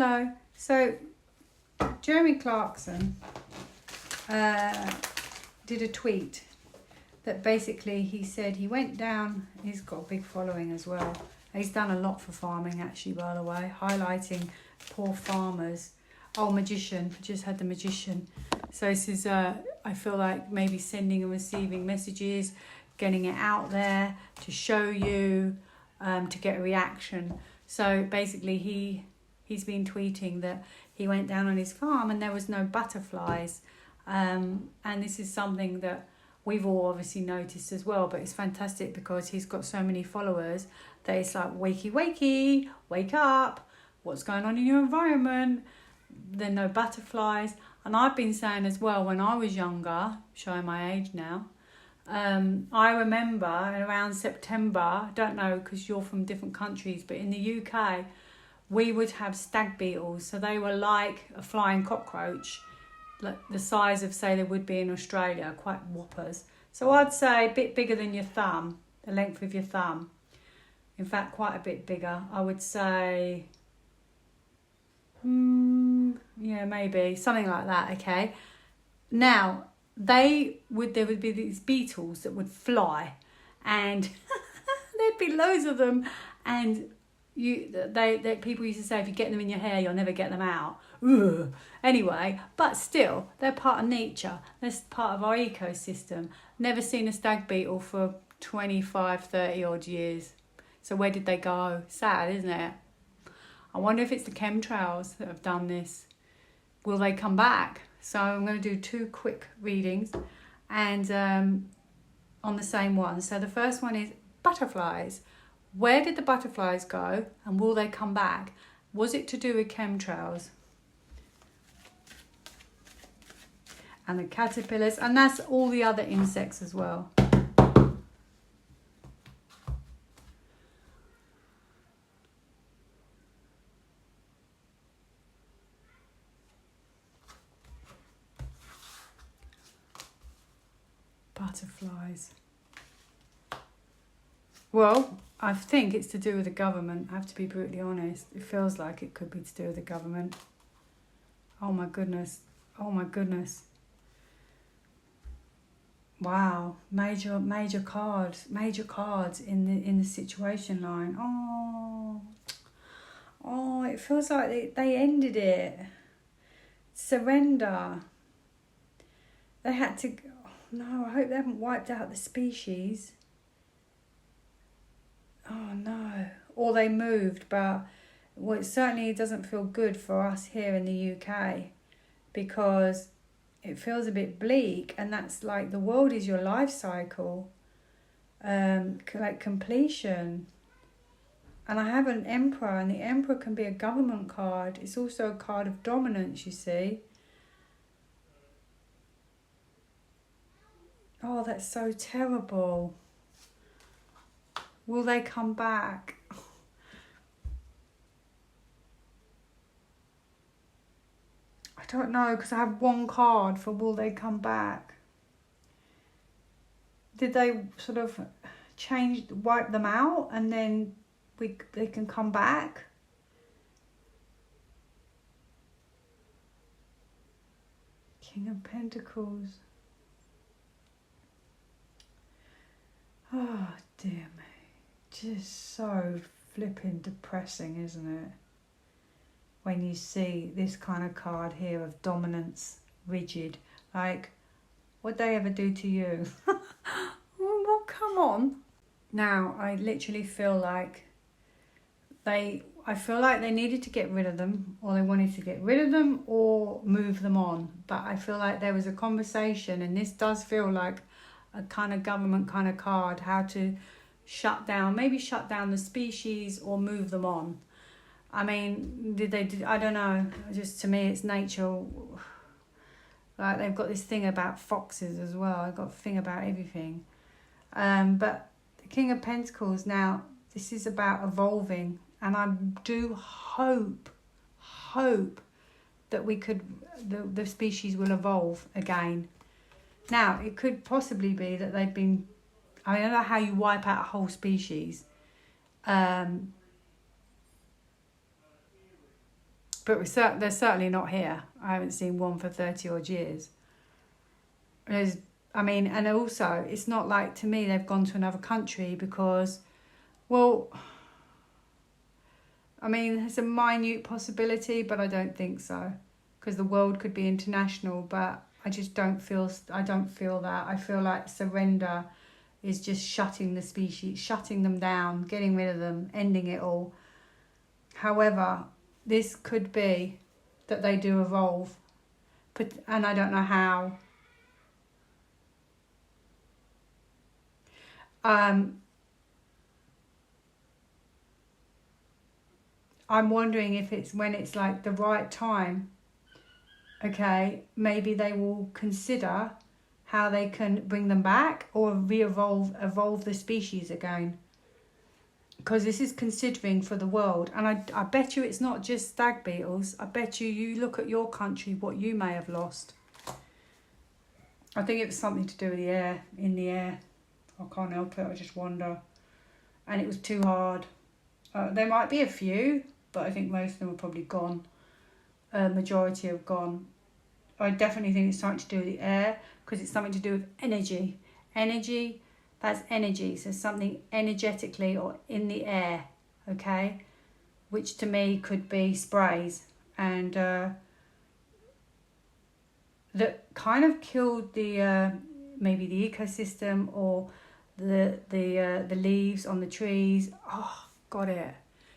Hello. So, Jeremy Clarkson did a tweet that basically he said he went down, he's got a big following as well. He's done a lot for farming actually, by the way, highlighting poor farmers. Oh, magician, just had the magician. So this is, I feel like maybe sending and receiving messages, getting it out there to show you, to get a reaction. So basically he's been tweeting that he went down on his farm and there was no butterflies. And this is something that we've all obviously noticed as well, but it's fantastic because he's got so many followers that it's like, wakey, wakey, wake up, what's going on in your environment? There are no butterflies. And I've been saying as well, when I was younger, showing my age now, I remember around September, I don't know because you're from different countries, but in the UK, we would have stag beetles. So they were like a flying cockroach, like the size of, say, they would be in Australia, quite whoppers. So I'd say a bit bigger than your thumb, the length of your thumb. In fact, quite a bit bigger. I would say, yeah, maybe something like that. Okay. Now there would be these beetles that would fly, and there'd be loads of them, and they people used to say if you get them in your hair, you'll never get them out. Ugh. Anyway, but still, they're part of nature. They're part of our ecosystem. Never seen a stag beetle for 25, 30 odd years. So where did they go? Sad, isn't it? I wonder if it's the chemtrails that have done this. Will they come back? So I'm going to do 2 quick readings and on the same one. So the first one is butterflies. Where did the butterflies go and will they come back? Was it to do with chemtrails? And the caterpillars, and that's all the other insects as well. Butterflies. Well, I think it's to do with the government. I have to be brutally honest. It feels like it could be to do with the government. Oh my goodness. Oh my goodness. Wow. Major cards in the situation line. Oh, it feels like they ended it. Surrender. They had to. No, I hope they haven't wiped out the species. Oh no. Or they moved, but well, it certainly doesn't feel good for us here in the UK because it feels a bit bleak, and that's like the world is your life cycle, like completion. And I have an emperor, and the emperor can be a government card. It's also a card of dominance, you see. Oh, that's so terrible. Will they come back? I don't know, because I have 1 card for will they come back. Did they sort of wipe them out and then they can come back? King of Pentacles. Oh, dear me. Just so flipping depressing, isn't it? When you see this kind of card here of dominance, rigid. Like, what'd they ever do to you? Well, come on. Now, I literally feel like they needed to get rid of them, or they wanted to get rid of them or move them on. But I feel like there was a conversation, and this does feel like a kind of government kind of card, how to maybe shut down the species or move them on. I mean, I don't know, just to me it's nature. Like they've got this thing about foxes as well, I've got a thing about everything. But the King of Pentacles, now this is about evolving, and I do hope that the species will evolve again. Now, it could possibly be that they've been, I don't know how you wipe out a whole species, But they're certainly not here. I haven't seen one for 30 odd years. And also, it's not like, to me, they've gone to another country because, well, I mean, it's a minute possibility, but I don't think so. Because the world could be international, but I just don't feel that. I feel like surrender is just shutting the species, shutting them down, getting rid of them, ending it all. However, this could be that they do evolve, and I don't know how. I'm wondering if it's when it's like the right time. Okay, maybe they will consider how they can bring them back or evolve the species again. Because this is considering for the world. And I bet you it's not just stag beetles. I bet you look at your country, what you may have lost. I think it was something to do with the air, in the air. I can't help it, I just wonder. And it was too hard. There might be a few, but I think most of them are probably gone. Majority have gone. I definitely think it's something to do with the air, because it's something to do with energy. Energy, that's energy. So something energetically or in the air, okay? Which to me could be sprays. And that kind of killed the maybe the ecosystem or the leaves on the trees. Oh, got it.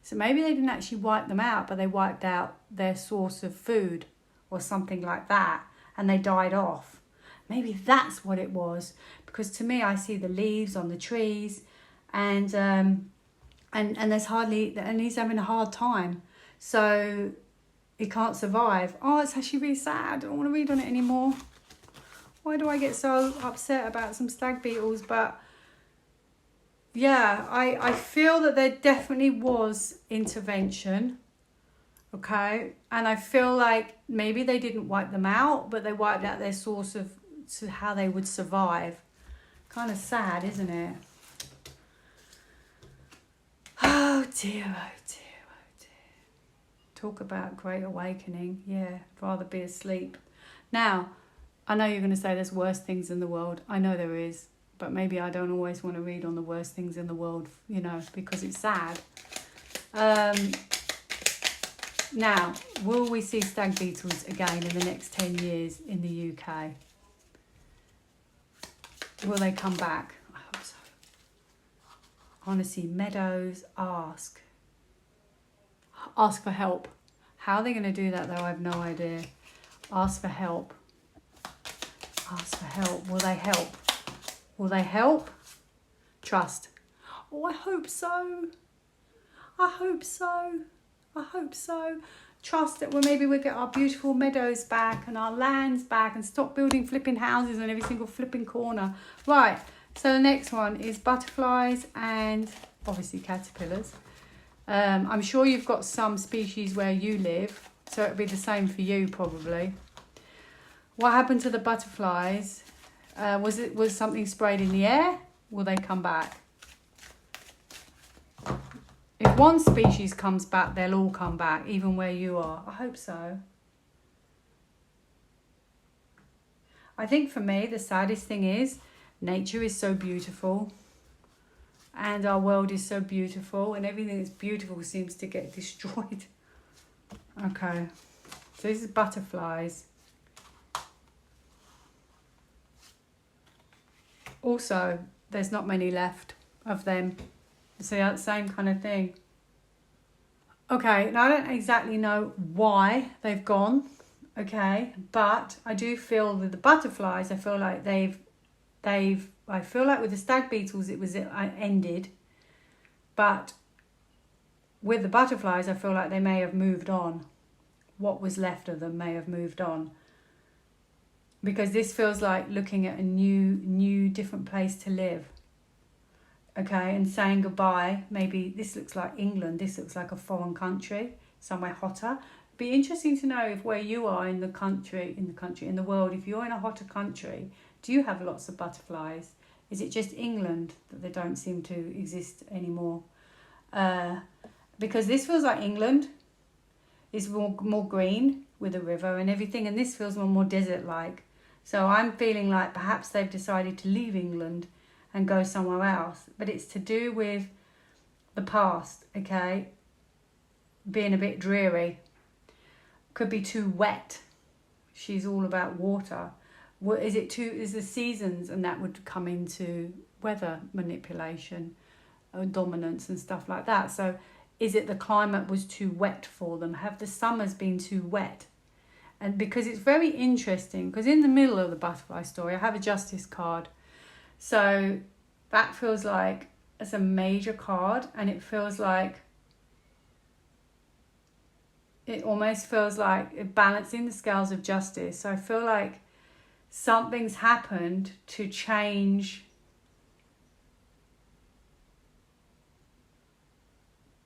So maybe they didn't actually wipe them out, but they wiped out their source of food or something like that, and they died off. Maybe that's what it was, because to me I see the leaves on the trees, and there's hardly, and he's having a hard time, so he can't survive. Oh, it's actually really sad. I don't want to read on it anymore. Why do I get so upset about some stag beetles? But yeah, I feel that there definitely was intervention, okay? And I feel like maybe they didn't wipe them out, but they wiped out their source of how they would survive. Kind of sad, isn't it? Oh dear, oh dear, oh dear. Talk about great awakening. Yeah, I'd rather be asleep. Now, I know you're going to say there's worse things in the world. I know there is. But maybe I don't always want to read on the worst things in the world, you know, because it's sad. Now, will we see stag beetles again in the next 10 years in the UK? Will they come back? I hope so. I want to see meadows. Ask for help. How are they going to do that, though? I have no idea. Ask for help. Ask for help. Will they help? Will they help? Trust. Oh, I hope so. I hope so. I hope so. Trust that we'll get our beautiful meadows back and our lands back and stop building flipping houses on every single flipping corner. Right, so the next one is butterflies and obviously caterpillars. I'm sure you've got some species where you live, so it'll be the same for you probably. What happened to the butterflies? Was something sprayed in the air? Will they come back? If one species comes back, they'll all come back, even where you are. I hope so. I think for me, the saddest thing is nature is so beautiful and our world is so beautiful and everything that's beautiful seems to get destroyed. Okay, so this is butterflies. Also, there's not many left of them. So that's the same kind of thing. Okay, now I don't exactly know why they've gone, okay, but I do feel that the butterflies, I feel like I feel like with the stag beetles it was ended, but with the butterflies I feel like they may have moved on. What was left of them may have moved on. Because this feels like looking at a new, different place to live. Okay, and saying goodbye. Maybe this looks like England. This looks like a foreign country, somewhere hotter. It'd be interesting to know if where you are in the world, if you're in a hotter country, do you have lots of butterflies? Is it just England that they don't seem to exist anymore? Because this feels like England. is more green with a river and everything, and this feels more desert-like. So I'm feeling like perhaps they've decided to leave England and go somewhere else. But it's to do with the past, okay? Being a bit dreary. Could be too wet. She's all about water. What is it too? Is the seasons, and that would come into weather manipulation, dominance and stuff like that. So is it the climate was too wet for them? Have the summers been too wet? And because it's very interesting, because in the middle of the butterfly story, I have a justice card. So that feels like it's a major card, and it feels like, it almost feels like balancing the scales of justice. So I feel like something's happened to change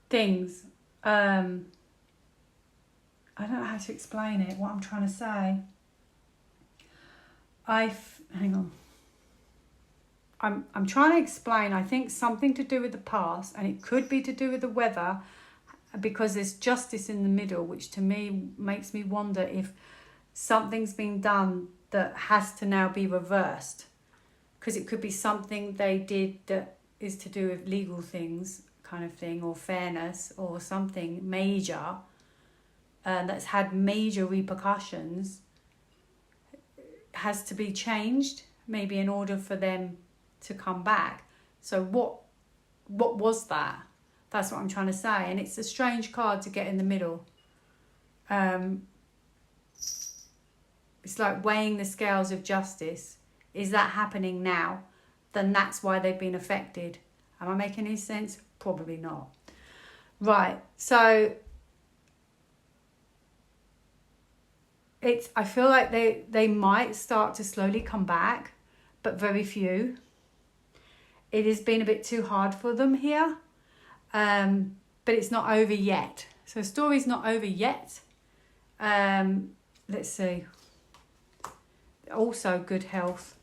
things. I don't know how to explain it, what I'm trying to say. Hang on. I'm trying to explain, I think something to do with the past, and it could be to do with the weather, because there's justice in the middle, which to me makes me wonder if something's been done that has to now be reversed. Because it could be something they did that is to do with legal things, kind of thing, or fairness, or something major that's had major repercussions, has to be changed, maybe in order for them to come back. So what was that? That's what I'm trying to say. And it's a strange card to get in the middle. It's like weighing the scales of justice. Is that happening now? Then that's why they've been affected. Am I making any sense? Probably not. Right, so I feel like they might start to slowly come back, but very few. It has been a bit too hard for them here, but it's not over yet. So story's not over yet. Let's see. Also good health.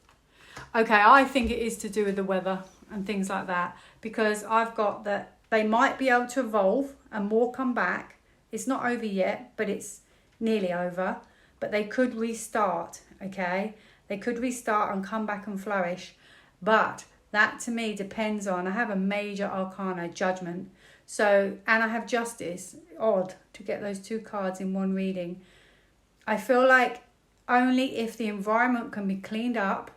Okay, I think it is to do with the weather and things like that, because I've got that they might be able to evolve and more come back. It's not over yet, but it's nearly over. But they could restart, okay? They could restart and come back and flourish. But that to me depends on, I have a major arcana, judgment. So, and I have justice. Odd to get those two cards in one reading. I feel like only if the environment can be cleaned up,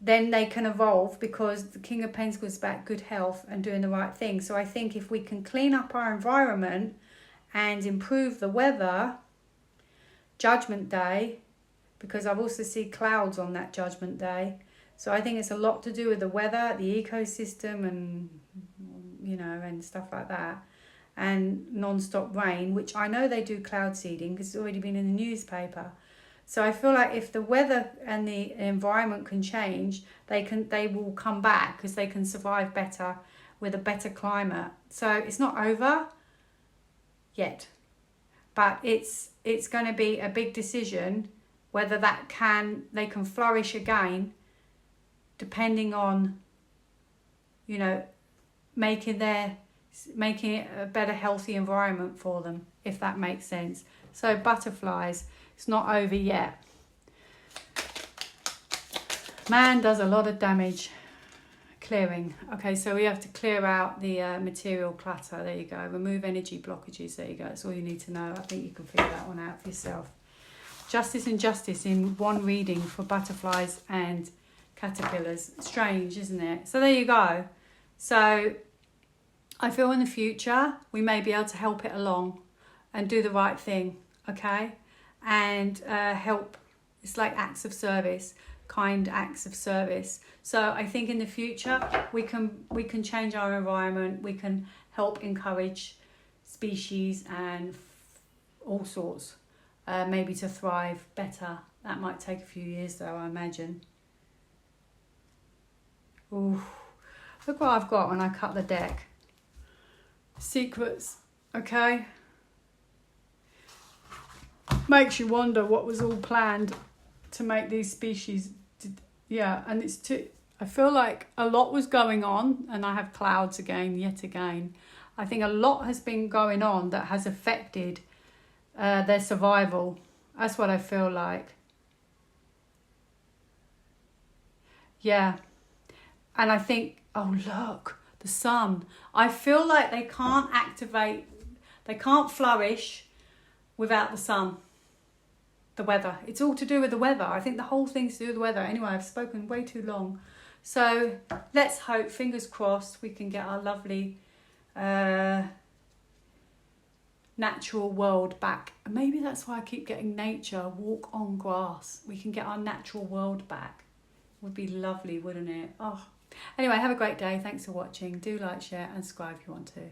then they can evolve, because the King of Pentacles is about good health and doing the right thing. So I think if we can clean up our environment and improve the weather, Judgment Day, because I've also see clouds on that Judgment Day. So I think it's a lot to do with the weather, the ecosystem, and, you know, and stuff like that. And non-stop rain, which I know they do cloud seeding because it's already been in the newspaper. So I feel like if the weather and the environment can change, they will come back, because they can survive better with a better climate. So it's not over yet, but it's going to be a big decision whether they can flourish again, depending on, you know, making it a better, healthy environment for them, if that makes sense. So butterflies, it's not over yet. Man does a lot of damage. Clearing. Okay, so we have to clear out the material clutter. There you go. Remove energy blockages. There you go. That's all you need to know. I think you can figure that one out for yourself. Justice and justice in one reading for butterflies and caterpillars. Strange, isn't it? So there you go. So I feel in the future we may be able to help it along and do the right thing, okay? And help. It's like acts of service, kind acts of service. So I think in the future we can change our environment. We can help encourage species and all sorts, maybe to thrive better. That might take a few years though, I imagine. Ooh, look what I've got when I cut the deck. Secrets, okay? Makes you wonder what was all planned to make these species. Yeah, and I feel like a lot was going on, and I have clouds again, yet again. I think a lot has been going on that has affected their survival. That's what I feel like. Yeah. And I think, oh look, the sun. I feel like they can't activate, they can't flourish without the sun. The weather. It's all to do with the weather. I think the whole thing's to do with the weather. Anyway, I've spoken way too long. So let's hope, fingers crossed, we can get our lovely natural world back. And maybe that's why I keep getting nature, walk on grass. We can get our natural world back. Would be lovely, wouldn't it? Oh. Anyway, have a great day. Thanks for watching. Do like, share and subscribe if you want to.